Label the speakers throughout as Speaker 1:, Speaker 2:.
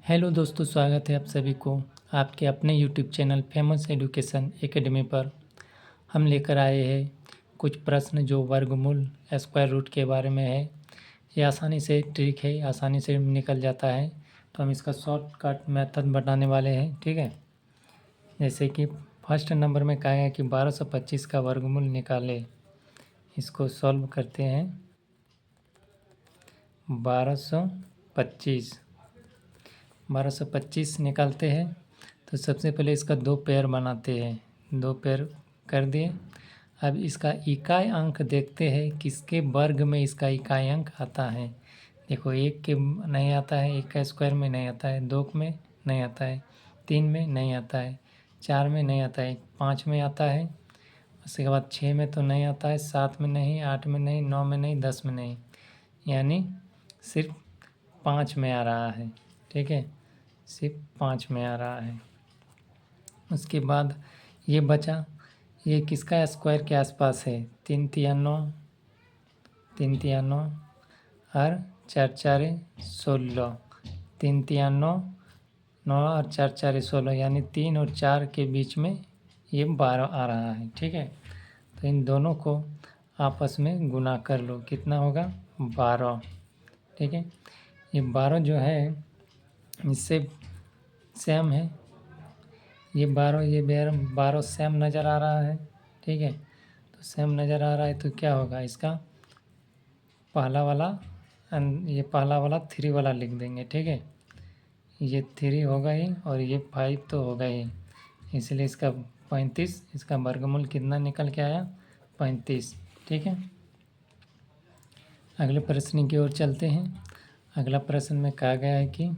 Speaker 1: Hello दोस्तों, स्वागत है आप सभी को आपके अपने YouTube channel famous education academy पर। हम लेकर आए हैं कुछ प्रश्न जो वर्गमूल स्क्वायर रूट के बारे में है। ये आसानी से ट्रिक है, आसानी से निकल जाता है, तो हम इसका शॉर्टकट मेथड बताने वाले हैं। ठीक है, जैसे कि फर्स्ट नंबर में कहा है कि 1225 का वर्गमूल निकाले। इसको सॉल्व करते हैं। 1225 निकालते हैं तो सबसे पहले इसका दो पेयर बनाते हैं। दो पेयर कर दिए। अब इसका इकाई अंक देखते हैं किसके वर्ग में इसका इकाई अंक आता है। देखो, एक के नहीं आता है, एक का स्क्वायर में नहीं आता है, दो में नहीं आता है, तीन में नहीं आता है, चार में नहीं आता है, पाँच में आता है, उसके बाद छः में तो नहीं आता है, सात में नहीं, आठ में नहीं, नौ में नहीं, 10 में नहीं, यानी सिर्फ पाँच में आ रहा है। ठीक है, सिर्फ पाँच में आ रहा है। उसके बाद ये बचा, ये किसका स्क्वायर के आसपास है। तीन तिया नौ, तीन तिया नौ और चार चारे 16, तीन तिया नौ, नौ और चार चारे 16, यानी 3 और 4 के बीच में ये 12 आ रहा है। ठीक है, तो इन दोनों को आपस में गुना कर लो, कितना होगा 12। ठीक है, ये 12 जो है इससे सेम है। ये 12 ये 12 सेम नज़र आ रहा है। ठीक है, तो सेम नज़र आ रहा है तो क्या होगा, इसका पहला वाला ये पहला वाला 3 वाला लिख देंगे। ठीक है, ये 3 होगा ही और ये 5 तो होगा ही, इसलिए इसका 35, इसका वर्गमूल कितना निकल के आया 35। ठीक है, अगले प्रश्न की ओर चलते हैं। अगला प्रश्न में कहा गया है कि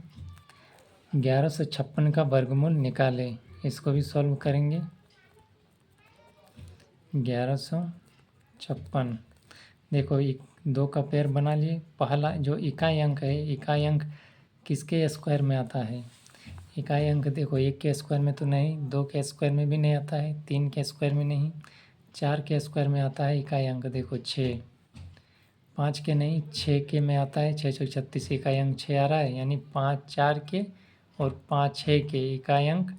Speaker 1: 1156 का वर्गमूल निकालें। इसको भी सॉल्व करेंगे। 1156, देखो दो का पेयर बना लिए। पहला जो इकाई अंक है, इकाई अंक किसके स्क्वायर में आता है। इकाई अंक देखो, एक के स्क्वायर में तो नहीं, दो के स्क्वायर में भी नहीं आता है, तीन के स्क्वायर में नहीं, चार के स्क्वायर में आता है इकाई अंक। देखो 6, पाँच के नहीं, 6 के में आता है। 6 6 36 इकाई अंक 6 आ रहा है, यानी 5 4 के और 5 6 के इकाई अंक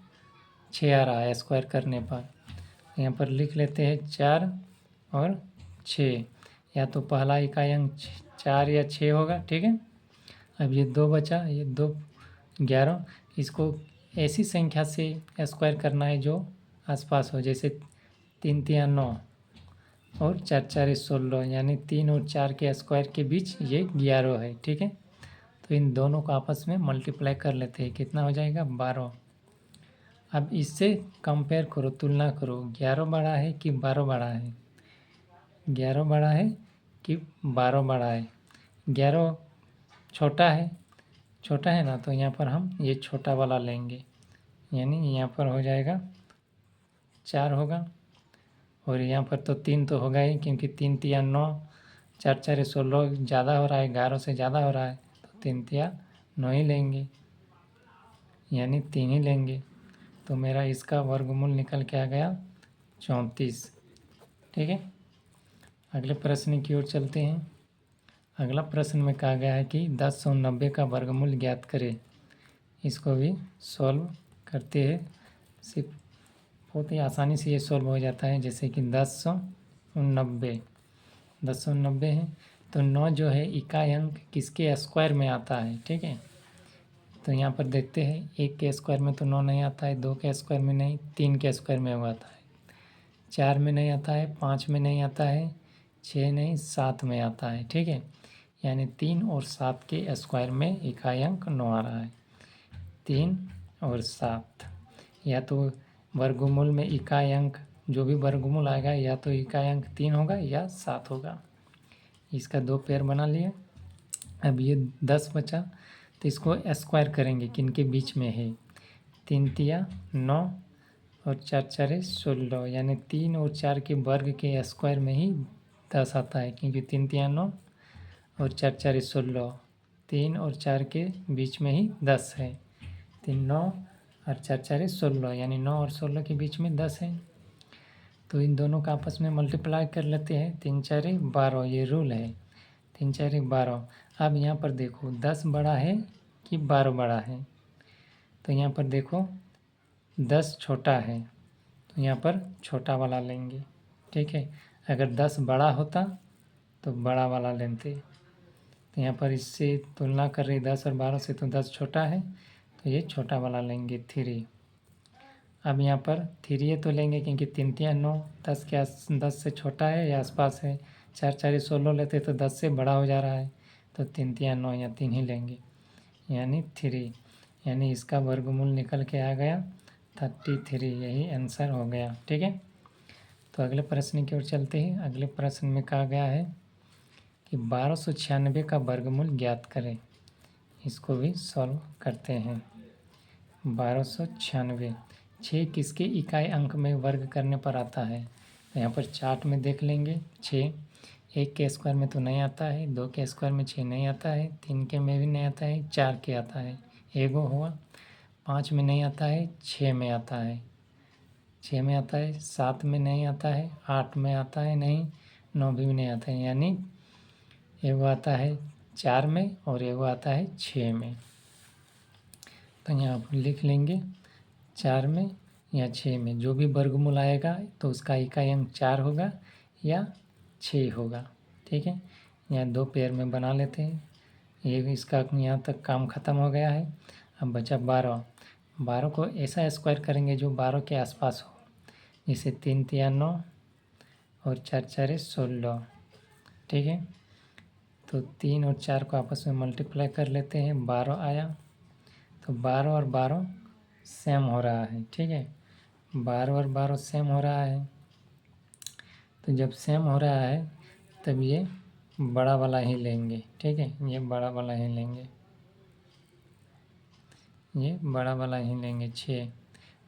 Speaker 1: 6 आ रहा है स्क्वायर करने पर। यहाँ पर लिख लेते हैं 4 और 6, या तो पहला इकाई अंक 4 या 6 होगा। ठीक है, अब ये दो बचा, ये दो 11, इसको ऐसी संख्या से स्क्वायर करना है जो आसपास हो, जैसे 3 तिया 9 और 4 4 16, यानी 3 और 4 के स्क्वायर के बीच ये 11 है। ठीक है, तो इन दोनों को आपस में मल्टीप्लाई कर लेते हैं, कितना हो जाएगा 12। अब इससे कंपेयर करो, तुलना करो, 11 बड़ा है कि 12 बड़ा है। 11 बड़ा है कि 12 बड़ा है। 11 छोटा है, छोटा है ना, तो यहाँ पर हम ये छोटा वाला लेंगे, यानी यहाँ पर हो जाएगा 4 होगा। और यहाँ पर तो 3 तो होगा ही, क्योंकि 3 तिया 9, 4 4 16 ज़्यादा हो रहा है, 11 से ज़्यादा हो रहा है, तो 3 तिया 9 ही लेंगे, यानी 3 ही लेंगे। तो मेरा इसका वर्गमूल निकल के आ गया 34। ठीक है, अगले प्रश्न की ओर चलते हैं। अगला प्रश्न में कहा गया है कि 1090 का वर्गमूल ज्ञात करें। इसको भी सॉल्व करते हैं। सिर्फ बहुत ही आसानी से ये सॉल्व हो जाता है, जैसे कि 1090 है, तो 9 जो है इकाई अंक किसके स्क्वायर में आता है। ठीक है, तो यहाँ पर देखते हैं, एक के स्क्वायर में तो 9 नहीं आता है, दो के स्क्वायर में नहीं, तीन के स्क्वायर में वो आता है, चार में नहीं आता है, पाँच में नहीं आता है, छः नहीं, सात में आता है। ठीक है, यानी 3 और 7 के स्क्वायर में इकाई अंक 9 आ रहा है। 3 और 7, या तो वर्गमूल में इकाई अंक जो भी वर्गमूल आएगा, या तो इकाई अंक 3 होगा या 7 होगा। इसका दो पेयर बना लिए। अब ये 10 बचा, तो इसको स्क्वायर करेंगे, किन के बीच में है। 3 तिया 9 और 4 4 16, यानी 3 और 4 के वर्ग के स्क्वायर में ही 10 आता है, क्योंकि 3 तिया 9 और 4 4 16, 3 और 4 के बीच में ही 10 है। 3 9 और 4 4 16, यानी 9 और 16 के बीच में 10 है। तो इन दोनों का आपस में मल्टीप्लाई कर लेते हैं। 3 4 12, ये रूल है, 3 4 12। अब यहाँ पर देखो 10 बड़ा है कि 12 बड़ा है। तो यहाँ पर देखो 10 छोटा है तो यहाँ पर छोटा वाला लेंगे, ठीक है। अगर 10 बड़ा होता तो बड़ा वाला लेते। तो यहाँ पर इससे तुलना कर रही 10 और 12 से, तो 10 छोटा है तो ये छोटा वाला लेंगे 3। अब यहाँ पर 3 तो लेंगे क्योंकि 3 3 9, 10 से छोटा है या आसपास है। 4 4 16 लेते तो 10 से बड़ा हो जा रहा है, तो 3 3 9 या 3 ही लेंगे, यानी 3। यानी इसका वर्गमूल निकल के आ गया 33। यही आंसर हो गया, ठीक है। तो अगले प्रश्न की ओर चलते हैं। अगले प्रश्न में कहा गया है कि 1296 का वर्गमूल ज्ञात करें। इसको भी सॉल्व करते हैं। 1296 6 किसके इकाई अंक में वर्ग करने पर आता है। तो यहाँ पर चार्ट में देख लेंगे। 6 1 के स्क्वायर में तो नहीं आता है, 2 के स्क्वायर में 6 नहीं आता है, 3 के में भी नहीं आता है, 4 के आता है, एगो हुआ। 5 में नहीं आता है, 6 में आता है, 6 में आता है, 7 में नहीं आता है, 8 में आता है नहीं, 9 भी नहीं आता है, यानी एगो आता है 4 में और एगो आता है 6 में। तो यहाँ पर लिख लेंगे 4 में या 6 में, जो भी वर्गमूल आएगा तो उसका इकाई अंक 4 होगा या 6 होगा, ठीक है। यहाँ 2 पेयर में बना लेते हैं। ये इसका यहाँ तक काम ख़त्म हो गया है। अब बचा 12। 12 को ऐसा स्क्वायर करेंगे जो 12 के आसपास हो, जैसे 3 3 9 और 4 4 16, ठीक है। तो 3 और 4 को आपस में मल्टीप्लाई कर लेते हैं, 12 आया। तो 12 और 12 सेम हो रहा है, ठीक है। 12 और 12 सेम हो रहा है। तो जब सेम हो रहा है तब ये बड़ा वाला ही लेंगे, ठीक है। ये बड़ा वाला ही लेंगे, ये बड़ा वाला ही लेंगे 6।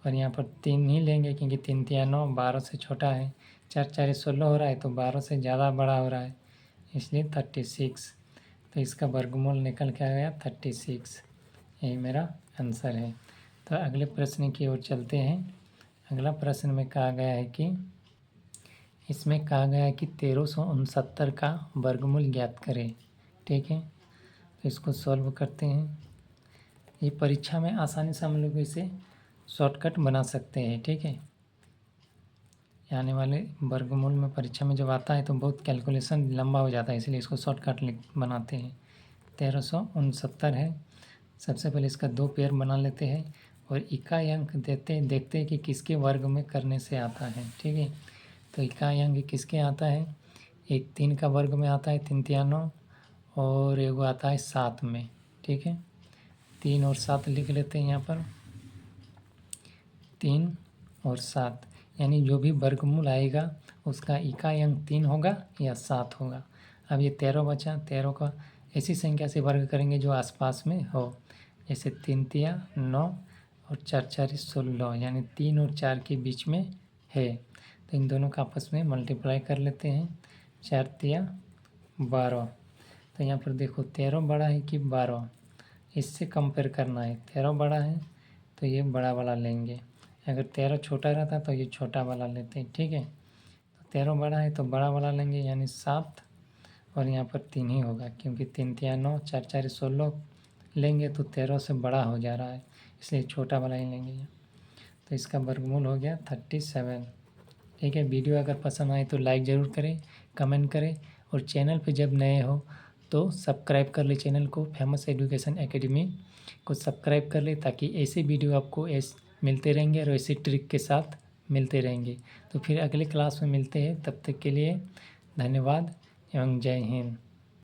Speaker 1: और यहाँ पर 3 ही लेंगे क्योंकि 3 3 9 12 से छोटा है। 4 4 16 हो रहा है तो 12 से ज़्यादा बड़ा हो रहा है, इसलिए 36। तो इसका वर्गमूल निकल के आ गया 36। यही मेरा आंसर है। तो अगले प्रश्न की ओर चलते हैं। अगला प्रश्न में कहा गया है कि इसमें कहा गया है कि 1369 का वर्गमूल ज्ञात करें, ठीक है। तो इसको सॉल्व करते हैं। ये परीक्षा में आसानी से हम लोग इसे शॉर्टकट बना सकते हैं, ठीक है। आने वाले वर्गमूल में परीक्षा में जब आता है तो बहुत कैलकुलेशन लंबा हो जाता है, इसलिए इसको शॉर्टकट बनाते हैं। 1369 है। सबसे पहले इसका 2 पेयर बना लेते हैं और इकाई अंक देखते हैं कि किसके वर्ग में करने से आता है, ठीक है। तो इकाई अंक किसके आता है, एक 3 का वर्ग में आता है 3 3 9 और एगो आता है 7 में, ठीक है। 3 और 7 लिख लेते हैं यहाँ पर, 3 और 7, यानी जो भी वर्गमूल आएगा उसका इकाई अंक 3 होगा या 7 होगा। अब ये 13 बचा, 13 का ऐसी संख्या से वर्ग करेंगे जो आसपास में हो, जैसे 3 3 9 और 4 4 16, यानी 3 और 4 के बीच में है। तो इन दोनों का आपस में मल्टीप्लाई कर लेते हैं। 4 3 12। तो यहाँ पर देखो 13 बड़ा है कि 12, इससे कंपेयर करना है। 13 बड़ा है तो ये बड़ा वाला लेंगे, अगर 13 छोटा रहता तो ये छोटा वाला लेते हैं, ठीक है। तो 13 बड़ा है तो बड़ा वाला लेंगे, यानी 7। और यहाँ पर 3 ही होगा क्योंकि 3 3 9 4 4 16 लेंगे तो 13 से बड़ा हो जा रहा है, इसलिए छोटा वाला ही लेंगे। तो इसका वर्गमूल हो गया 37, ठीक है। वीडियो अगर पसंद आए तो लाइक ज़रूर करें, कमेंट करें और चैनल पे जब नए हो तो सब्सक्राइब कर ले चैनल को, फेमस एजुकेशन एकेडमी को सब्सक्राइब कर ले, ताकि ऐसे वीडियो आपको मिलते रहेंगे और ऐसे ट्रिक के साथ मिलते रहेंगे। तो फिर अगले क्लास में मिलते हैं, तब तक के लिए धन्यवाद एवं जय हिंद।